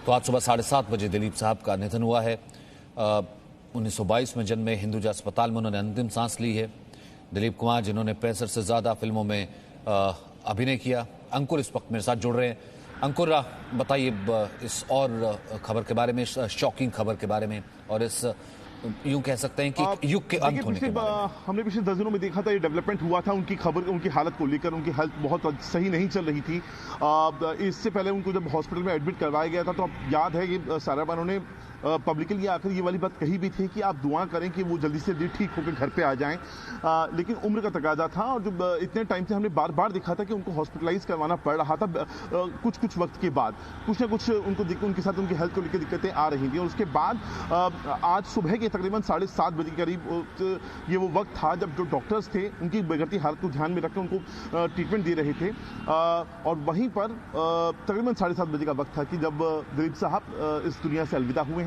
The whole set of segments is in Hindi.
तो आज सुबह 7:30 बजे दिलीप साहब का निधन हुआ है। 1922 में जन्मे, हिंदुजा अस्पताल में उन्होंने अंतिम सांस ली है। दिलीप कुमार, जिन्होंने 65 से ज़्यादा फिल्मों में अभिनय किया। अंकुर इस वक्त मेरे साथ जुड़ रहे हैं। अंकुर, बताइए इस और खबर के बारे में, इस शॉकिंग खबर के बारे में, और इस यूं कह सकते हैं कि युग के अंत होने के बारे में। हमने पिछले 10 दिनों में देखा था, ये डेवलपमेंट हुआ था उनकी खबर, उनकी हालत को लेकर। उनकी हेल्थ बहुत सही नहीं चल रही थी। इससे पहले उनको जब हॉस्पिटल में एडमिट करवाया गया था, तो अब याद है कि सारा बानो ने पब्लिकली आकर ये वाली बात कही भी थी कि आप दुआ करें कि वो जल्दी से ठीक होकर घर पे आ जाएं। लेकिन उम्र का तकाजा था, और जब इतने टाइम से हमने बार बार देखा था कि उनको हॉस्पिटलाइज करवाना पड़ रहा था। कुछ वक्त के बाद कुछ ना कुछ उनके साथ उनकी हेल्थ को लेकर दिक्कतें आ रही थी। और उसके बाद आज सुबह के तकरीबन 7:30 बजे के करीब ये वो वक्त था जब जो डॉक्टर्स थे उनकी बिगड़ती हालत को ध्यान में रखकर उनको ट्रीटमेंट दे रहे थे। और वहीं पर तकरीबन 7:30 बजे का वक्त था कि जब दिलीप साहब इस दुनिया से अलविदा हुए हैं।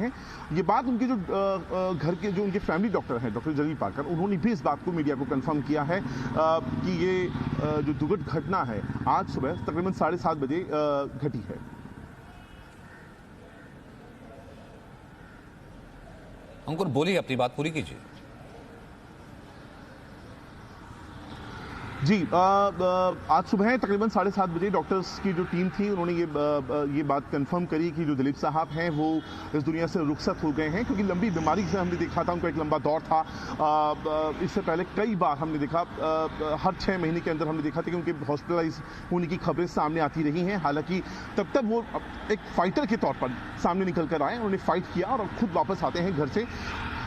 ये बात उनके जो घर के जो उनके फैमिली डॉक्टर हैं, डॉक्टर जलील पाकर, उन्होंने भी इस बात को मीडिया को कंफर्म किया है कि ये जो दुखद घटना है आज सुबह तकरीबन 7:30 बजे घटी है। अंकुर, बोलिए, अपनी बात पूरी कीजिए। जी, आज सुबह तकरीबन 7:30 बजे डॉक्टर्स की जो टीम थी, उन्होंने ये बात कंफर्म करी कि जो दिलीप साहब हैं वो इस दुनिया से रुखसत हो गए हैं। क्योंकि लंबी बीमारी से हमने देखा था, उनका एक लंबा दौर था। इससे पहले कई बार हमने देखा, हर 6 महीने के अंदर हमने देखा था कि उनके हॉस्पिटलाइज होने की खबरें सामने आती रही हैं। हालांकि तब तक वो एक फाइटर के तौर पर सामने निकल कर आए, उन्होंने फाइट किया और खुद वापस आते हैं घर से।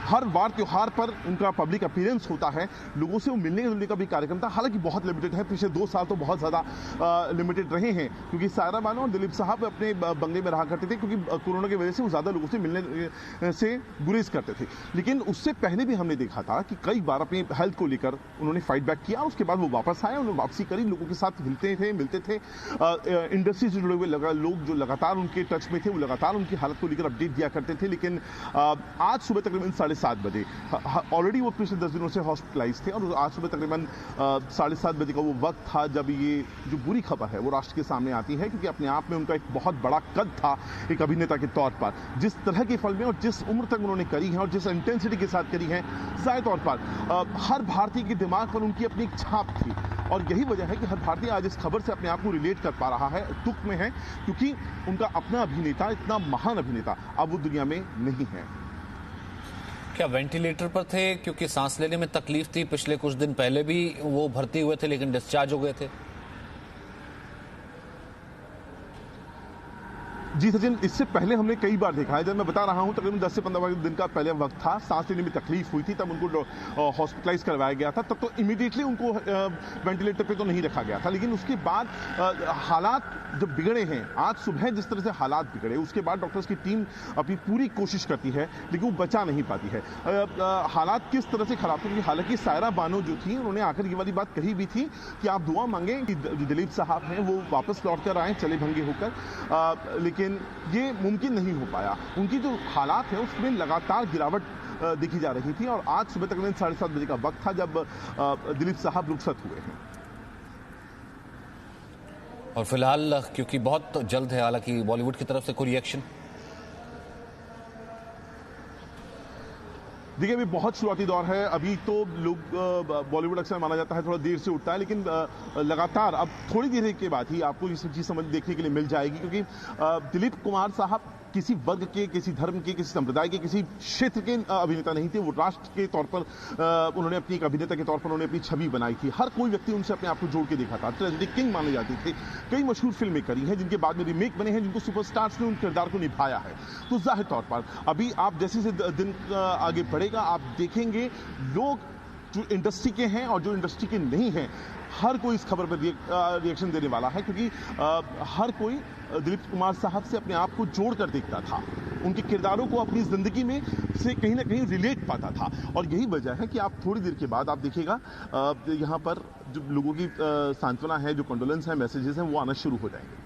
हर वार त्योहार पर उनका पब्लिक अपीयरेंस होता है, लोगों से वो मिलने जुलने का भी कार्यक्रम था। हालांकि बहुत लिमिटेड है, पिछले 2 साल तो बहुत ज़्यादा लिमिटेड रहे हैं, क्योंकि सायरा बानो और दिलीप साहब अपने बंगले में रहा करते थे, क्योंकि कोरोना की वजह से वो ज़्यादा लोगों से मिलने से गुरेज करते थे। लेकिन उससे पहले भी हमने देखा था कि कई बार अपनी हेल्थ को लेकर उन्होंने फाइट बैक किया। उसके बाद वो वापस आए, उन्होंने वापसी करी, लोगों के साथ मिलते थे। इंडस्ट्री से जुड़े हुए लोग जो लगातार उनके टच में थे, वो लगातार उनकी हालत को लेकर अपडेट दिया करते थे। लेकिन आज सुबह तकरीबन 7:30 बजे, ऑलरेडी वो पिछले 10 दिनों से हॉस्पिटलाइज थे, और आज सुबह तकरीबन 7:30 बजे का वो वक्त था जब ये जो बुरी खबर है वो राष्ट्र के सामने आती है। क्योंकि अपने आप में उनका एक बहुत बड़ा कद था एक अभिनेता के तौर पर। जिस तरह की फिल्में और जिस उम्र तक उन्होंने करी हैं और जिस इंटेंसिटी के साथ करी हैं, जाहिर तौर पर हर भारतीय के दिमाग पर उनकी अपनी एक छाप थी। और यही वजह है कि हर भारतीय आज इस खबर से अपने आप को रिलेट कर पा रहा है, दुख में है, क्योंकि उनका अपना अभिनेता, इतना महान अभिनेता अब वो दुनिया में नहीं है। क्या वेंटिलेटर पर थे क्योंकि सांस लेने में तकलीफ थी? पिछले कुछ दिन पहले भी वो भर्ती हुए थे लेकिन डिस्चार्ज हो गए थे। जी सचिन, इससे पहले हमने कई बार देखा है, जब मैं बता रहा हूं तकरीबन 10 से 15 दिन का पहले वक्त था, सांस लेने में तकलीफ हुई थी, तब उनको हॉस्पिटलाइज करवाया गया था। तब तो इमीडिएटली उनको वेंटिलेटर पे तो नहीं रखा गया था। लेकिन उसके बाद हालात जब बिगड़े हैं, आज सुबह जिस तरह से हालात बिगड़े, उसके बाद डॉक्टर्स की टीम अपनी पूरी कोशिश करती है लेकिन वो बचा नहीं पाती है। हालात किस तरह से खराब थे? हालांकि सायरा बानो जो थी, उन्होंने आकर ये वाली बात कही भी थी कि आप दुआ मांगें कि दिलीप साहब हैं वो वापस लौट कर आए चले भंगे होकर। लेकिन ये मुमकिन नहीं हो पाया। उनकी जो हालात है उसमें लगातार गिरावट देखी जा रही थी। और आज सुबह तकरीबन 7:30 बजे का वक्त था जब दिलीप साहब रुखसत हुए हैं। और फिलहाल क्योंकि बहुत जल्द है, हालांकि बॉलीवुड की तरफ से कोई रिएक्शन? देखिए, अभी बहुत शुरुआती दौर है। अभी तो लोग, बॉलीवुड अक्सर माना जाता है थोड़ा देर से उठता है, लेकिन लगातार अब थोड़ी देर के बाद ही आपको ये सब चीज़ समझ देखने के लिए मिल जाएगी। क्योंकि दिलीप कुमार साहब किसी वर्ग के, किसी धर्म के, किसी संप्रदाय के, किसी क्षेत्र के अभिनेता नहीं थे। वो राष्ट्र के तौर पर उन्होंने अपनी एक अभिनेता के तौर पर उन्होंने अपनी छवि बनाई थी। हर कोई व्यक्ति उनसे अपने आप को जोड़ के देखा था। ट्रेजेडी किंग माने जाते थे। कई मशहूर फिल्में करी हैं जिनके बाद में रीमेक बने हैं, जिनको सुपरस्टार्स ने उन किरदार को निभाया है। तो जाहिर तौर पर अभी आप जैसे जैसे दिन आगे बढ़ेगा, आप देखेंगे लोग जो इंडस्ट्री के हैं और जो इंडस्ट्री के नहीं हैं, हर कोई इस खबर पर रिएक्शन देने वाला है। क्योंकि हर कोई दिलीप कुमार साहब से अपने आप को जोड़कर देखता था, उनके किरदारों को अपनी जिंदगी में से कहीं ना कहीं रिलेट पाता था। और यही वजह है कि आप थोड़ी देर के बाद आप देखिएगा यहाँ पर जो लोगों की सांत्वना है, जो कंडोलेंस है, मैसेजेस हैं, वो आना शुरू हो जाएंगे।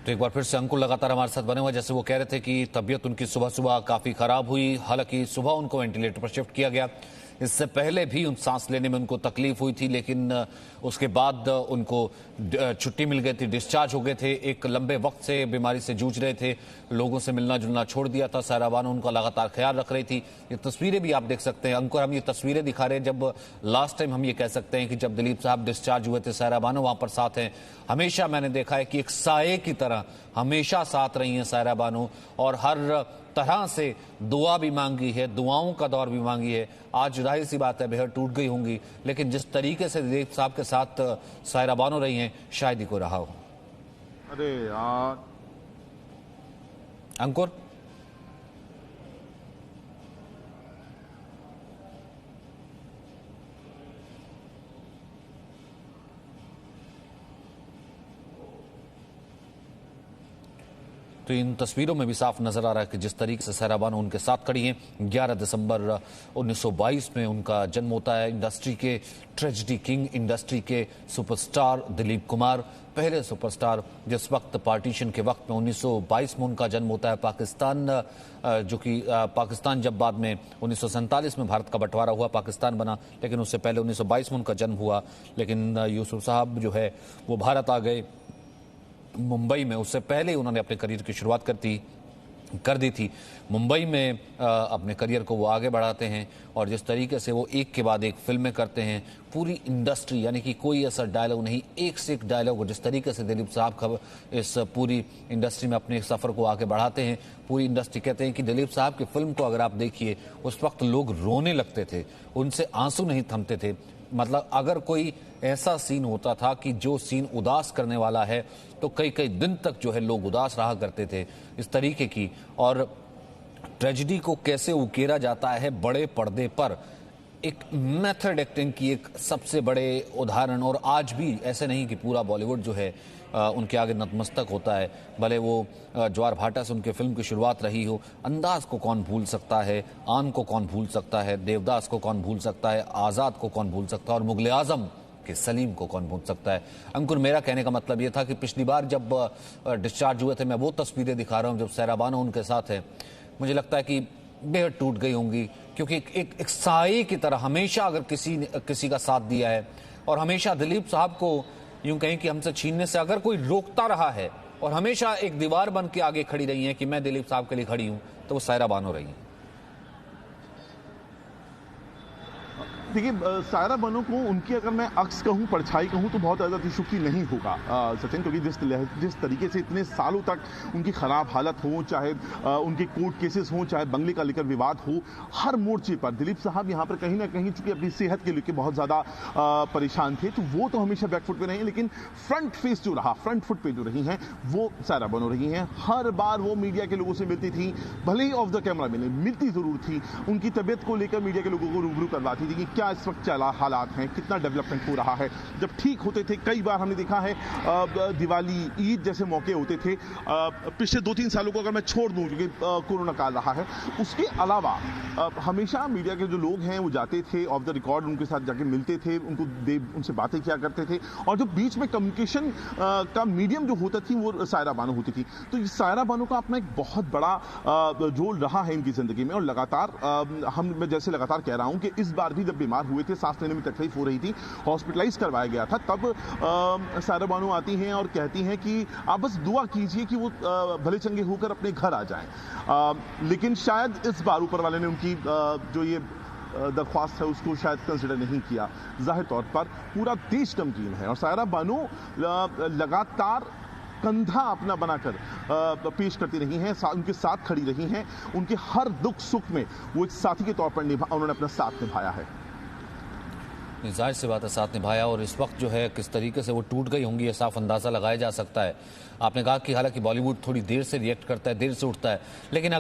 तो एक बार फिर से अंकुर लगातार हमारे साथ बने हुए, जैसे वो कह रहे थे कि तबीयत उनकी सुबह सुबह काफ़ी ख़राब हुई। हालांकि सुबह उनको वेंटिलेटर पर शिफ्ट किया गया, इससे पहले भी उन सांस लेने में उनको तकलीफ हुई थी, लेकिन उसके बाद उनको छुट्टी मिल गई थी, डिस्चार्ज हो गए थे। एक लंबे वक्त से बीमारी से जूझ रहे थे, लोगों से मिलना जुलना छोड़ दिया था। सायरा बानो उनका लगातार ख्याल रख रही थी। ये तस्वीरें भी आप देख सकते हैं अंकुर, हम ये तस्वीरें दिखा रहे हैं जब लास्ट टाइम हम ये कह सकते हैं कि जब दिलीप साहब डिस्चार्ज हुए थे, सायरा बानो वहां पर साथ हैं। हमेशा मैंने देखा है कि एक साये की तरह हमेशा साथ रही हैं सायरा बानो, और हर तरह से दुआ भी मांगी है, दुआओं का दौर भी मांगी है। आज जाहिर सी बात है बेहद टूट गई होंगी, लेकिन जिस तरीके से दिलीप साहब के साथ सायरा बानो रही हैं, शायद ही कोई रहा हो। अरे यार अंकुर, तो इन तस्वीरों में भी साफ नजर आ रहा है कि जिस तरीके से सायरा बानो उनके साथ खड़ी हैं। 11 दिसंबर 1922 में उनका जन्म होता है। इंडस्ट्री के ट्रेजेडी किंग, इंडस्ट्री के सुपरस्टार दिलीप कुमार, पहले सुपरस्टार, जिस वक्त पार्टीशन के वक्त में 1922 में उनका जन्म होता है। पाकिस्तान जब बाद में 1947 में भारत का बंटवारा हुआ, पाकिस्तान बना, लेकिन उससे पहले 1922 में उनका जन्म हुआ। लेकिन यूसुफ साहब जो है वो भारत आ गए मुंबई में। उससे पहले उन्होंने अपने करियर की शुरुआत कर दी थी मुंबई में। अपने करियर को वो आगे बढ़ाते हैं, और जिस तरीके से वो एक के बाद एक फिल्में करते हैं, पूरी इंडस्ट्री, यानी कि कोई ऐसा डायलॉग नहीं, एक से एक डायलॉग, जिस तरीके से दिलीप साहब इस पूरी इंडस्ट्री में अपने सफ़र को आगे बढ़ाते हैं। पूरी इंडस्ट्री कहते हैं कि दिलीप साहब की फिल्म को अगर आप देखिए, उस वक्त लोग रोने लगते थे, उनसे आंसू नहीं थमते थे। मतलब अगर कोई ऐसा सीन होता था कि जो सीन उदास करने वाला है, तो कई कई दिन तक जो है लोग उदास रहा करते थे, इस तरीके की। और ट्रेजेडी को कैसे उकेरा जाता है बड़े पर्दे पर, एक मेथड एक्टिंग की एक सबसे बड़े उदाहरण। और आज भी ऐसे नहीं कि पूरा बॉलीवुड जो है उनके आगे नतमस्तक होता है, भले वो ज्वार भाटा से उनके फिल्म की शुरुआत रही हो। अंदाज को कौन भूल सकता है, आन को कौन भूल सकता है, देवदास को कौन भूल सकता है, आज़ाद को कौन भूल सकता है, और मुगले आजम के सलीम को कौन भूल सकता है। अंकुर, मेरा कहने का मतलब ये था कि पिछली बार जब डिस्चार्ज हुए थे, मैं वो तस्वीरें दिखा रहा हूँ जब सायरा बानो उनके साथ है, मुझे लगता है कि बेहद टूट गई होंगी, क्योंकि एक साये की तरह हमेशा अगर किसी का साथ दिया है, और हमेशा दिलीप साहब को यूं कहें कि हमसे छीनने से अगर कोई रोकता रहा है, और हमेशा एक दीवार बन के आगे खड़ी रही है कि मैं दिलीप साहब के लिए खड़ी हूं, तो वो सायरा बानो रही है। देखिए, सायरा बानो को उनकी अगर मैं अक्स कहूं, परछाई कहूं, तो बहुत ज़्यादा अतिशयोक्ति नहीं होगा सचिन, क्योंकि जिस तरीके से इतने सालों तक उनकी खराब हालत हो, चाहे उनके कोर्ट केसेस हों, चाहे बंगले का लेकर विवाद हो, हर मोर्चे पर दिलीप साहब यहाँ पर कहीं ना कहीं चूंकि अपनी सेहत के लेकर बहुत ज़्यादा परेशान थे, तो वो तो हमेशा बैकफुट पे रहे, लेकिन फ्रंट फेस जो रहा, फ्रंट फुट पे जो रही हैं, वो सायरा बानो रही हैं। हर बार वो मीडिया के लोगों से मिलती थी, भले ही ऑफ द कैमरा मिले, मिलती जरूर थी, उनकी तबीयत को लेकर मीडिया के लोगों को रूबरू करवाती थी कि क्या इस वक्त चला हालात हैं, कितना डेवलपमेंट हो रहा है। जब ठीक होते थे, कई बार हमने देखा है दिवाली, ईद जैसे मौके होते थे, पिछले 2-3 सालों को अगर मैं छोड़ दूं क्योंकि कोरोना काल रहा है, उसके अलावा हमेशा मीडिया के जो लोग हैं वो जाते थे, ऑफ द रिकॉर्ड उनके साथ जाके मिलते थे, उनसे बातें किया करते थे, और जो बीच में कम्युनिकेशन का मीडियम जो होता थी वो सायरा बानो होती थी। तो ये सायरा बानो का अपना एक बहुत बड़ा रोल रहा है इनकी जिंदगी में, और लगातार मैं जैसे लगातार कह रहा हूं कि इस बार भी जब बीमार हुए थे, सांस लेने में तकलीफ हो रही थी, हॉस्पिटलाइज करवाया गया था, तब सायरा बानो आती हैं और कहती हैं कि आप बस दुआ कीजिए कि वो भले चंगे होकर अपने घर आ जाएं। लेकिन शायद इस बार ऊपर वाले ने उनकी जो ये दरख्वास्त है उसको शायद कंसिडर नहीं किया। जाहिर तौर पर पूरा देश गमगीन है, और सायरा बानो लगातार कंधा अपना बनाकर पेश करती रही हैं, उनके साथ खड़ी रही हैं, उनके हर दुख सुख में वो एक साथी के तौर पर उन्होंने अपना साथ निभाया है। जाहिर सी बात है, साथ निभाया, और इस वक्त जो है किस तरीके से वो टूट गई होंगी, ये साफ अंदाजा लगाया जा सकता है। आपने कहा कि हालांकि बॉलीवुड थोड़ी देर से रिएक्ट करता है, देर से उठता है, लेकिन